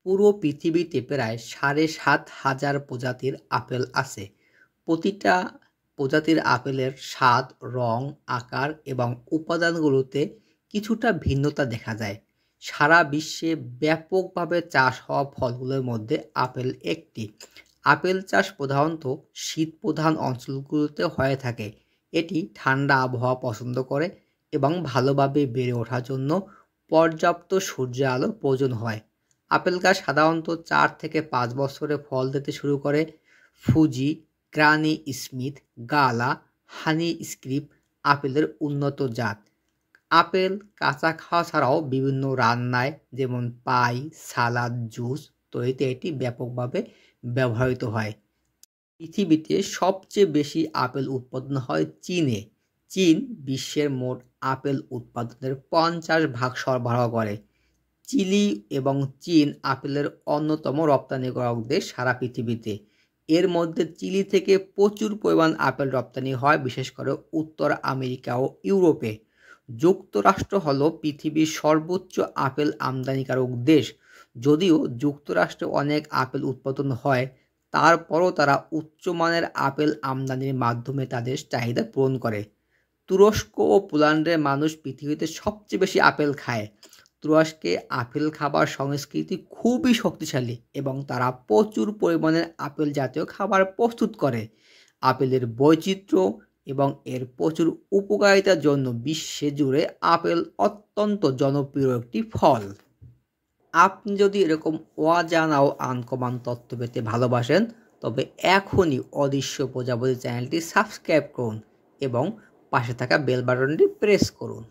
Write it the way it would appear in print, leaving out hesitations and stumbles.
পুরো পৃথিবীতে প্রায় ৭,৫০০ প্রজাতির আপেল আছে। প্রতিটা প্রজাতির আপেলের স্বাদ, রং, আকার এবং উপাদানগুলোতে কিছুটা ভিন্নতা দেখা যায়। সারা বিশ্বে ব্যাপকভাবে চাষ হওয়া ফলগুলোর মধ্যে আপেল একটি। আপেল চাষ প্রধানত শীতপ্রধান অঞ্চলগুলোতে হয়ে থাকে। এটি ঠান্ডা আবহাওয়া পছন্দ করে এবং ভালোভাবে বেড়ে ওঠার জন্য পর্যাপ্ত সূর্যের আলোর প্রয়োজন হয়। আপেল গাছ সাধারণত ৪ থেকে ৫ বছরে ফল দিতে শুরু করে। ফুজি, গ্রানি স্মিথ, গালা, হানি স্ক্রিপ আপেলের উন্নত জাত। আপেল কাঁচা খাওয়া ছাড়াও বিভিন্ন রান্নায় যেমন পাই, সালাদ, জুস তৈরিতে এটি ব্যাপকভাবে ব্যবহৃত হয়। পৃথিবীতে সবচেয়ে বেশি আপেল উৎপাদন হয় চীনে। চীন বিশ্বের মোট আপেল উৎপাদনের ৫০% সরবরাহ করে। চিলি এবং চীন আপেলের অন্যতম রপ্তানিকারক দেশ সারা পৃথিবীতে। এর মধ্যে চিলি থেকে প্রচুর পরিমাণ আপেল রপ্তানি হয়, বিশেষ করে উত্তর আমেরিকা ও ইউরোপে। যুক্তরাষ্ট্র হল পৃথিবীর সর্বোচ্চ আপেল আমদানিকারক দেশ। যদিও যুক্তরাষ্ট্রে অনেক আপেল উৎপাদন হয়, তারপরও তারা উচ্চমানের আপেল আমদানির মাধ্যমে তাদের চাহিদা পূরণ করে। তুরস্ক ও পোল্যান্ডের মানুষ পৃথিবীতে সবচেয়ে বেশি আপেল খায়। তুরস্কে আপেল খাবার সংস্কৃতি খুবই শক্তিশালী এবং তারা প্রচুর পরিমাণে আপেল জাতীয় খাবার প্রস্তুত করে। আপেলের বৈচিত্র্য এবং এর প্রচুর উপকারিতার জন্য বিশ্বে জুড়ে আপেল অত্যন্ত জনপ্রিয় একটি ফল। আপনি যদি এরকম অজানা ও আনকমন তথ্য পেতে ভালোবাসেন, তবে এখনই অদৃশ্য প্রজাপতি চ্যানেলটি সাবস্ক্রাইব করুন এবং পাশে থাকা বেল বাটনটি প্রেস করুন।